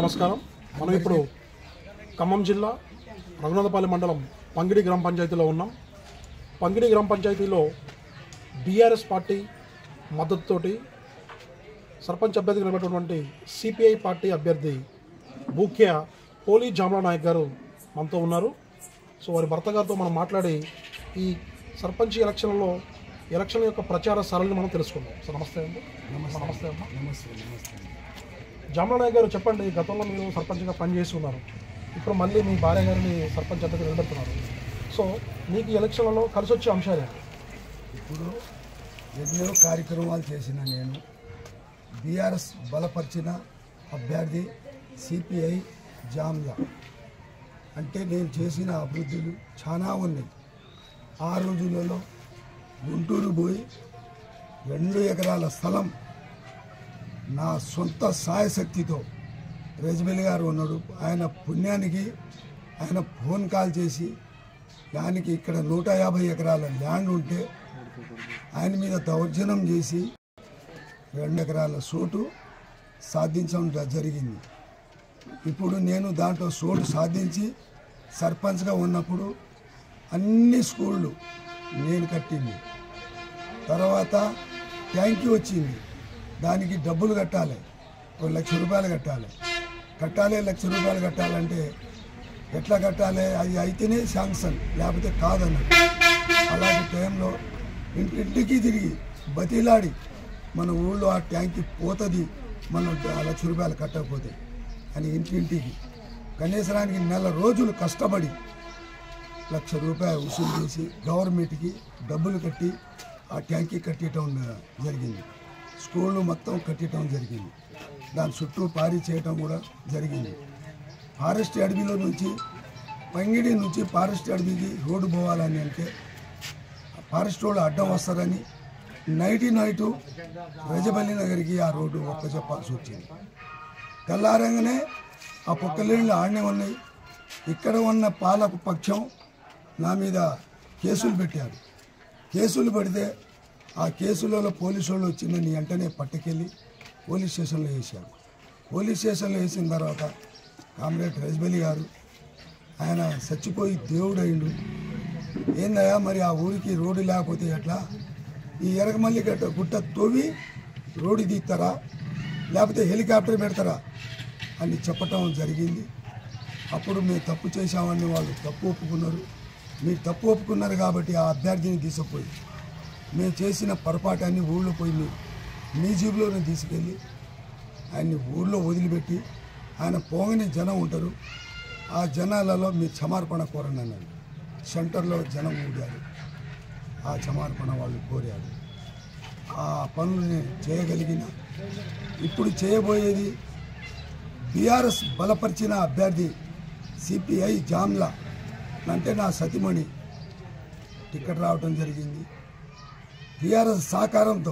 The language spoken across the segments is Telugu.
నమస్కారం. మనం ఇప్పుడు ఖమ్మం జిల్లా రఘునాథపల్లి మండలం పంగిడి గ్రామ పంచాయతీలో ఉన్నాం. పంగిడి గ్రామ పంచాయతీలో బీఆర్ఎస్ పార్టీ మద్దతుతోటి సర్పంచ్ అభ్యర్థిగా నిలబడినటువంటి సిపిఐ పార్టీ అభ్యర్థి బూఖ్య పోలీ జామ్లా నాయక్ గారు మనతో ఉన్నారు. సో వారి భర్త గారితో మనం మాట్లాడి ఈ సర్పంచ్ ఎలక్షన్ యొక్క ప్రచార సరళిని మనం తెలుసుకుందాం. సో నమస్తే అండి. నమస్తే అమ్మా. నమస్తే. జామ్లా నాయక్ గారు, చెప్పండి, గతంలో మీరు సర్పంచ్గా పనిచేసి ఉన్నారు, ఇప్పుడు మళ్ళీ మీ భార్య గారిని సర్పంచ్ అభ్యర్థిగా నిలబెడుతున్నారు. సో మీకు ఎలక్షన్లలో కలిసి వచ్చే అంశాలు ఏంటి? ఇప్పుడు ఎన్నో కార్యక్రమాలు చేసిన నేను బీఆర్ఎస్ బలపరిచిన అభ్యర్థి సిపిఐ జామ్లా. అంటే నేను చేసిన అభివృద్ధులు చాలా ఉన్నాయి. ఆ రోజులలో గుంటూరు పోయి 2 ఎకరాల స్థలం నా సొంత సాయశక్తితో రెజ్బెల్ గారు ఉన్నాడు, ఆయన పుణ్యానికి ఆయన ఫోన్ కాల్ చేసి దానికి ఇక్కడ 150 ఎకరాల ల్యాండ్ ఉంటే ఆయన మీద దౌర్జన్యం చేసి 2 ఎకరాల సోటు సాధించడం జరిగింది. ఇప్పుడు నేను దాంట్లో సోటు సాధించి సర్పంచ్గా ఉన్నప్పుడు అన్ని స్కూళ్ళు నేను కట్టింది. తర్వాత ట్యాంకీ వచ్చింది, దానికి డబ్బులు కట్టాలి, 1 లక్ష రూపాయలు కట్టాలి. 1 లక్ష రూపాయలు కట్టాలంటే ఎట్లా కట్టాలి, అది అయితేనే శాంక్షన్, లేకపోతే కాదన్నారు. అలాంటి టైంలో ఇంటింటికి తిరిగి బతిలాడి మన ఊళ్ళో ఆ ట్యాంకీ పోతుంది, మనం 1 లక్ష రూపాయలు కట్టకపోతే అని ఇంటింటికి కనీసానికి 1 నెల రోజులు కష్టపడి 1 లక్ష రూపాయలు వసూలు చేసి గవర్నమెంట్కి డబ్బులు కట్టి ఆ ట్యాంకీ కట్టడం జరిగింది. స్కూళ్ళు మొత్తం కట్టడం జరిగింది. దాని చుట్టూ పారి చేయటం కూడా జరిగింది. ఫారెస్ట్ అడవిలో నుంచి పంగిడి నుంచి ఫారెస్ట్ అడవికి రోడ్డు పోవాలని అంటే ఫారెస్ట్ రోడ్డు అడ్డం వస్తారని నైటు రజబల్లి నగర్కి ఆ రోడ్డు చెప్పాల్సి వచ్చింది. తెల్లారంగానే ఆ పొక్కలేళ్ళు ఆడనే ఉన్నాయి. ఇక్కడ ఉన్న పాలక పక్షం నా మీద కేసులు పెట్టారు. కేసులు పడితే ఆ కేసులలో పోలీసు వాళ్ళు వచ్చిందని వెంటనే పట్టుకెళ్ళి పోలీస్ స్టేషన్లో వేశారు. పోలీస్ స్టేషన్లో వేసిన తర్వాత కామ్రేడ్ రెజ్బెల్ గారు, ఆయన చచ్చిపోయి దేవుడు అయిండు, ఏందయ్యా మరి ఆ ఊరికి రోడ్డు లేకపోతే ఎట్లా, ఈ ఎరగమల్లి గుట్ట తవ్వి రోడ్డు తీస్తారా లేకపోతే హెలికాప్టర్ పెడతారా అని చెప్పటం జరిగింది. అప్పుడు మేము తప్పు చేశామని వాళ్ళు తప్పు ఒప్పుకున్నారు. మీరు తప్పు ఒప్పుకున్నారు కాబట్టి ఆ అభ్యర్థిని తీసుకుపోయి మేము చేసిన పొరపాటాన్ని ఊళ్ళో పోయి మీ జీబులోనే తీసుకెళ్ళి ఆయన్ని ఊళ్ళో వదిలిపెట్టి ఆయన పోగని జనం ఉంటారు, ఆ జనాలలో మీ క్షమార్పణ కోరండి అన్నారు. సెంటర్లో జనం ఊడారు, ఆ క్షమార్పణ వాళ్ళు కోరారు. ఆ పనులు చేయగలిగిన ఇప్పుడు చేయబోయేది బీఆర్ఎస్ బలపరిచిన అభ్యర్థి సిపిఐ జామ్లా అంటే నా సతిమణి టికెట్ రావడం జరిగింది. టీఆర్ఎస్ సహకారంతో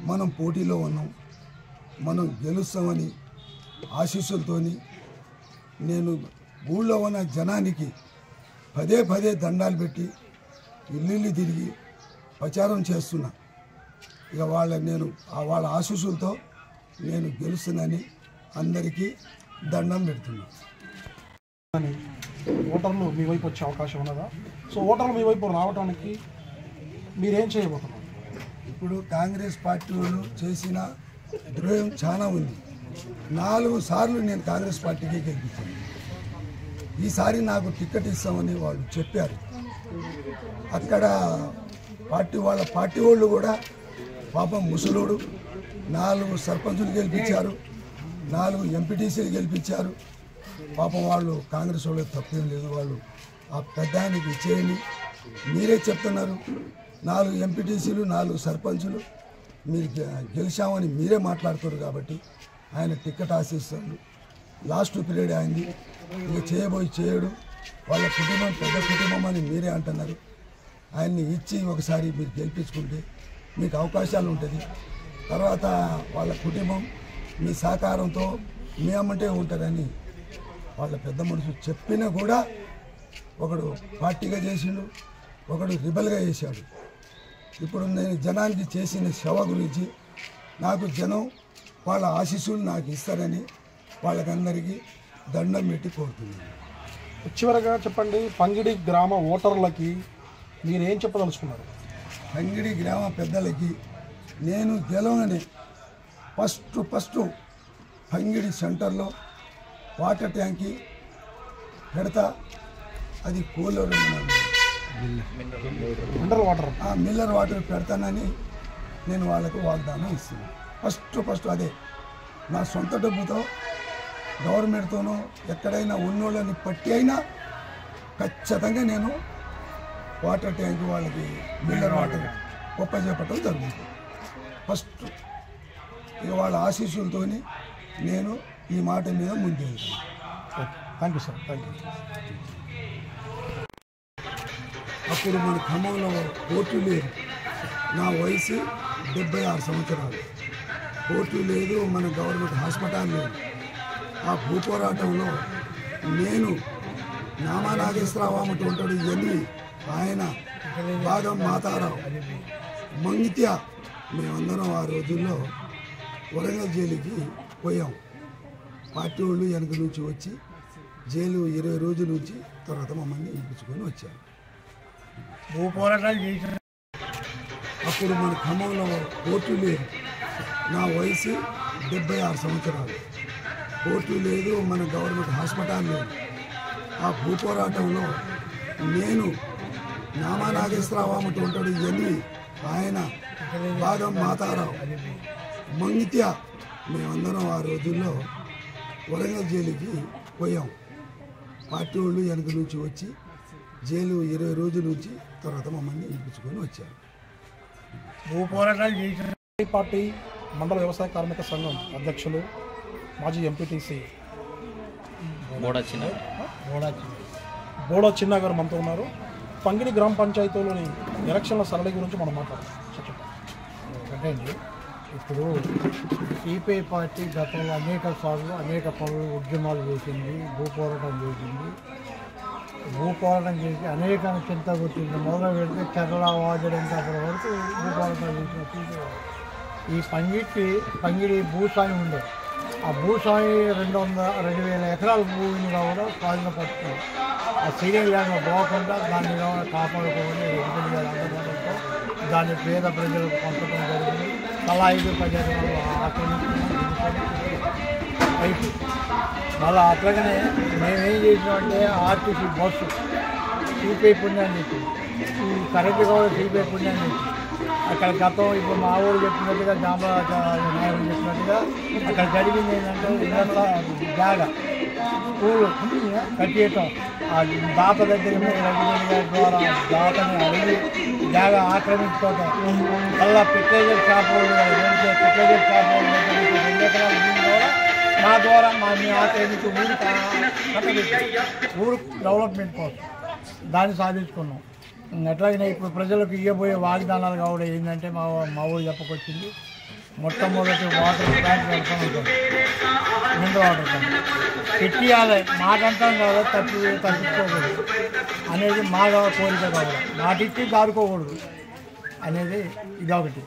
మనం పోటీలో ఉన్నాం, మనం గెలుస్తామని ఆశీస్సులతో నేను ఊళ్ళో ఉన్న జనానికి పదే దండాలు పెట్టి ఇల్లు తిరిగి ప్రచారం చేస్తున్నా. ఇక వాళ్ళ ఆశీస్సులతో నేను గెలుస్తున్నానని అందరికీ దండం పెడుతున్నా. ఓటర్లు మీ వైపు వచ్చే అవకాశం ఉన్నదా? సో ఓటర్లు మీ వైపు రావడానికి మీరేం చేయబోతున్నారు? ఇప్పుడు కాంగ్రెస్ పార్టీ వాళ్ళు చేసిన ద్రోహం చాలా ఉంది. 4 సార్లు నేను కాంగ్రెస్ పార్టీకి గెలిపించాను. ఈసారి నాకు టికెట్ ఇస్తామని వాళ్ళు చెప్పారు. అక్కడ వాళ్ళ పార్టీ వాళ్ళు కూడా పాపం ముసలోడు 4 సర్పంచులు గెలిపించారు, 4 ఎంపీటీసీలు గెలిపించారు. పాపం వాళ్ళు కాంగ్రెస్ వాళ్ళు తప్పేం లేదు, వాళ్ళు ఆ పెద్ద ఆయనకి ఇచ్చేయండి, మీరే చెప్తున్నారు 4 ఎంపీటీసీలు 4 సర్పంచులు మీరు గెలిచామని మీరే మాట్లాడుతారు కాబట్టి ఆయన టికెట్ ఆశిస్తారు. లాస్ట్ పీరియడ్ అయింది, ఇక చేయడు, వాళ్ళ కుటుంబం పెద్ద కుటుంబం అని మీరే అంటున్నారు. ఆయన్ని ఇచ్చి ఒకసారి మీరు గెలిపించుకుంటే మీకు అవకాశాలు ఉంటుంది. తర్వాత వాళ్ళ కుటుంబం మీ సహకారంతో మీ అమ్మంటే ఉంటారని వాళ్ళ పెద్ద మనుషులు చెప్పినా కూడా ఒకడు పార్టీగా చేసిండు, ఒకడు రిబల్గా చేశాడు. ఇప్పుడు నేను జనానికి చేసిన సేవ గురించి నాకు జనం వాళ్ళ ఆశీస్సులు నాకు ఇస్తారని వాళ్ళకందరికీ దండం పెట్టి కోరుతున్నాను. చివరగా చెప్పండి, పంగిడి గ్రామ ఓటర్లకి మీరేం చెప్పదలుచుకున్నారు? పంగిడి గ్రామ పెద్దలకి నేను గెలవగానే ఫస్ట్ పంగిడి సెంటర్లో వాటర్ ట్యాంకి పెడతా. అది కూలర్ మిల్లర్ వాటర్ పెడతానని నేను వాళ్ళకు వాగ్దానం ఇస్తున్నాను. ఫస్ట్ అదే నా సొంత డబ్బుతో గవర్నమెంట్తోనూ ఎక్కడైనా ఉన్నోళ్ళని పట్టి అయినా ఖచ్చితంగా నేను వాటర్ ట్యాంక్ వాళ్ళకి మిల్లర్ వాటర్ ఒప్పజెప్పటం జరుగుతుంది. ఫస్ట్ ఇక వాళ్ళ ఆశీస్సులతో నేను ఈ మాట మీద ముందుకెళ్తాను. Thank you sir, thank you. అప్పుడు మన ఖమ్మంలో కోర్టు లేదు. నా వయసు 76 సంవత్సరాలు. కోర్టు లేదు, మన గవర్నమెంట్ హాస్పిటల్ లేదు. ఆ భూ పోరాటంలో నేను నామా నాగేశ్వరరావు అమ్మటి ఉంటాడు ఎన్ని, ఆయన భాగం మాతారావు, మంగిత్య, మేమందరం ఆ రోజుల్లో వరంగల్ జైలుకి పోయాం. పార్టీ వాళ్ళు వెనక నుంచి వచ్చి జైలు 20 రోజుల నుంచి తర్వాత మమ్మల్ని ఇప్పించుకొని వచ్చారు. భూ పోరాటాలు చేసిన అప్పుడు మన ఖమ్మంలో కోర్టు లేదు. నా వయసు 76 సంవత్సరాలు. కోర్టు లేదు, మన గవర్నమెంట్ హాస్పిటల్ లేదు. ఆ భూ పోరాటంలో నేను నామా నాగేశ్వరరావు అమ్మటి ఉంటాడు ఎన్ని, ఆయన భాగం మాతారావు, మంగిత్య, మేమందరం ఆ రోజుల్లో వరంగల్ జైలుకి పోయాం. పార్టీ వాళ్ళు వెనక నుంచి వచ్చి జైలు 20 రోజుల నుంచి తర్వాత మమ్మల్ని ఇప్పించుకొని వచ్చారు. భూ పోరాటాలు చేసిన పార్టీ మండల వ్యవసాయ కార్మిక సంఘం అధ్యక్షులు మాజీ ఎంపీటీసీ బోడా చిన్న గారు మనతో ఉన్నారు. పంగిడి గ్రామ పంచాయతీలోని ఎలక్షన్ల సరళి గురించి మనం మాట్లాడదాం. ఒకటండి, ఇప్పుడు సిపిఐ పార్టీ గతంలో అనేక సార్లు అనేక పనులు ఉద్యమాలు చేసింది, భూ పోరాటం చేసింది. భూ పోరాటం చేసి అనేక చింత కొట్టింది. మొదలు పెడితే కేరళ వాజడంతప్పటి వరకు భూ పోరాటం చేసిన ఈ పంగిడి భూస్వామి ఉండే. ఆ భూస్వామి 2,000 ఎకరాల భూమిని కూడా స్వాధీనపరుచుకున్నారు. ఆ సీనియర్ ల్యాండ్లో పోకుండా దాన్ని కూడా కాపాడుకోవాలి. అందుబాటుతో దాన్ని పేద ప్రజలకు పంచడం జరిగింది. తలా 5-10 ఎకరాలు ఆక్రమించుకున్నాం. మళ్ళీ అట్లాగనే మేమేం చేసినామంటే ఆర్టీసీ బస్సు సిపిఐ పుణ్యాన్ని చెప్పి, ఈ కరెంటు కూడా సిపిఐ పుణ్యాన్ని చెప్పి అక్కడ గతం ఇప్పుడు మా ఊరు చెప్పినట్టుగా జామరాజ నాయుడు చెప్పినట్టుగా అక్కడ జరిగింది ఏంటంటే ఇదంతా జాగా స్కూలు కట్టేయటం, ఆ దాత దగ్గర రఘువీర్ గారి ద్వారా దాతని అడిగి జాగా ఆక్రమించుకోవటం, మళ్ళా ఫెర్టిలైజర్ షాప్ ఫెర్టిలైజర్ షాప్ 2 ఎకరాల భూమి ద్వారా మా ద్వారా మీ ఆక్రమించి ఊరు కట్టబెట్టి ఊరు డెవలప్మెంట్ కోసం దాన్ని సాధించుకున్నాం. ఎట్లాగైనా ఇప్పుడు ప్రజలకు ఇవ్వబోయే వాగ్దానాలు కావడం ఏంటంటే మా ఊరు చెప్పకొచ్చింది. మొట్టమొదటి వాటర్ ప్లాంట్ పెడతాను, మినరల్ వాటర్ ప్లాంట్ పెట్టియాలి. మాట అంటాం కదా, తప్పించుకోకూడదు అనేది మా కోరిక కావాలి. మాటిచ్చి దారుకోకూడదు అనేది ఇదొకటి.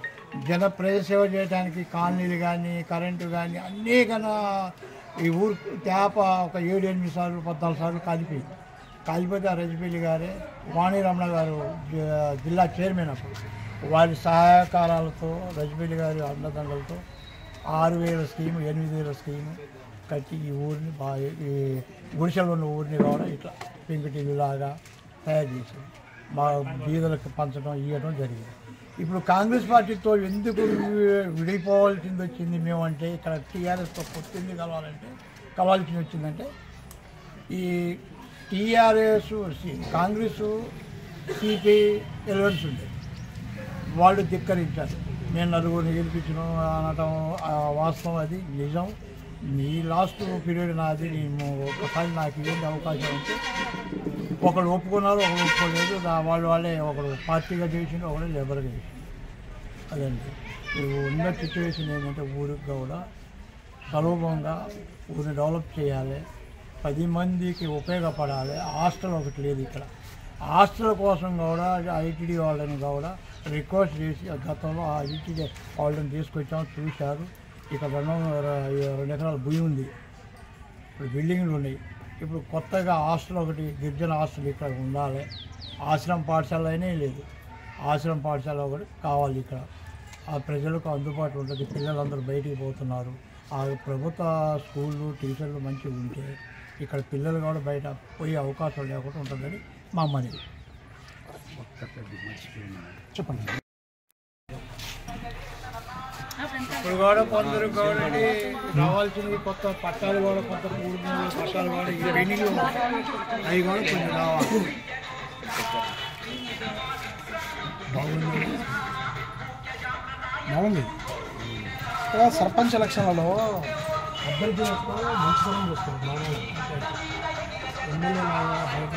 ప్రజా సేవ చేయడానికి కాలనీలు కానీ కరెంటు కానీ అన్నీ కన్నా ఈ ఊరు ట్యాప ఒక 7-8 సార్లు 14 సార్లు కాలిపోతే ఆ రజపల్లి గారే వాణి రమణ గారు జిల్లా చైర్మన్ అప్పుడు వారి సహకారాలతో రజపల్లి గారి అండదండలతో 6,000 స్కీము 8,000 స్కీము కట్టి ఈ ఊరిని బాగా ఈ గుడిసెలు ఉన్న ఊరిని కూడా ఇట్లా పెంకుటిల్లులాగా తయారు చేసి మా బీదలకు పంచడం ఇవ్వడం జరిగింది. ఇప్పుడు కాంగ్రెస్ పార్టీతో ఎందుకు విడిపోవాల్సింది వచ్చింది మేమంటే, ఇక్కడ టీఆర్ఎస్తో పొత్తింది కలవాల్సి వచ్చిందంటే, ఈ టీఆర్ఎస్ కాంగ్రెస్ సిపిఐ ఎలిమెంట్స్ ఉండే వాళ్ళు ధిక్కరించారు. నేను నలుగురిని గెలిపించను అనటం వాస్తవం, అది నిజం. మీ లాస్ట్ పీరియడ్ నాది, నేను ఒకసారి నాకు ఏంటి అవకాశం అంటే ఒకళ్ళు ఒప్పుకున్నారు, ఒకరు ఒప్పుకోలేదు. వాళ్ళే ఒకడు పార్టీగా చేసిండు, ఒకడు లేబర్గా చేసిండు. అదండి ఉన్న సిచ్యువేషన్ ఏంటంటే ఊరికి కూడా సులభంగా ఊరిని డెవలప్ చేయాలి, 10 మందికి ఉపయోగపడాలి. హాస్టల్ ఒకటి లేదు ఇక్కడ. హాస్టల్ కోసం కూడా ఐటీడీ వాళ్ళని కూడా రిక్వెస్ట్ చేసి గతంలో ఆ ఐటీడీ వాళ్ళని తీసుకొచ్చాము, చూశారు. ఇక్కడ 2 ఎకరాల భూమి ఉంది. ఇప్పుడు బిల్డింగ్లు ఉన్నాయి. ఇప్పుడు కొత్తగా హాస్టల్ ఒకటి గిరిజన హాస్టల్ ఇక్కడ ఉండాలి. ఆశ్రమ పాఠశాల అయినా లేదు. ఆశ్రమ పాఠశాల ఒకటి కావాలి ఇక్కడ. ఆ ప్రజలకు అందుబాటులో ఉంటుంది. పిల్లలందరూ బయటికి పోతున్నారు. ఆ ప్రభుత్వ స్కూళ్ళు టీచర్లు మంచిగా ఉంటే ఇక్కడ పిల్లలు కూడా బయట పోయే అవకాశం లేకుండా ఉంటుందని మా మనవి. చెప్పండి. ఇప్పుడు కూడా కొందరు కాబట్టి రావాల్సినవి కొత్త పట్టాలు కూడా కొత్త మూడు పట్టాలు కూడా ఈ పెండింగ్లు ఉన్నాయి. అవి కూడా కొంచెం రావాలి. బాగుంది. ఇక్కడ సర్పంచ్ ఎలక్షన్లలో అభ్యర్థులకు మంచితనం చేస్తారు. ఎమ్మెల్యే బయట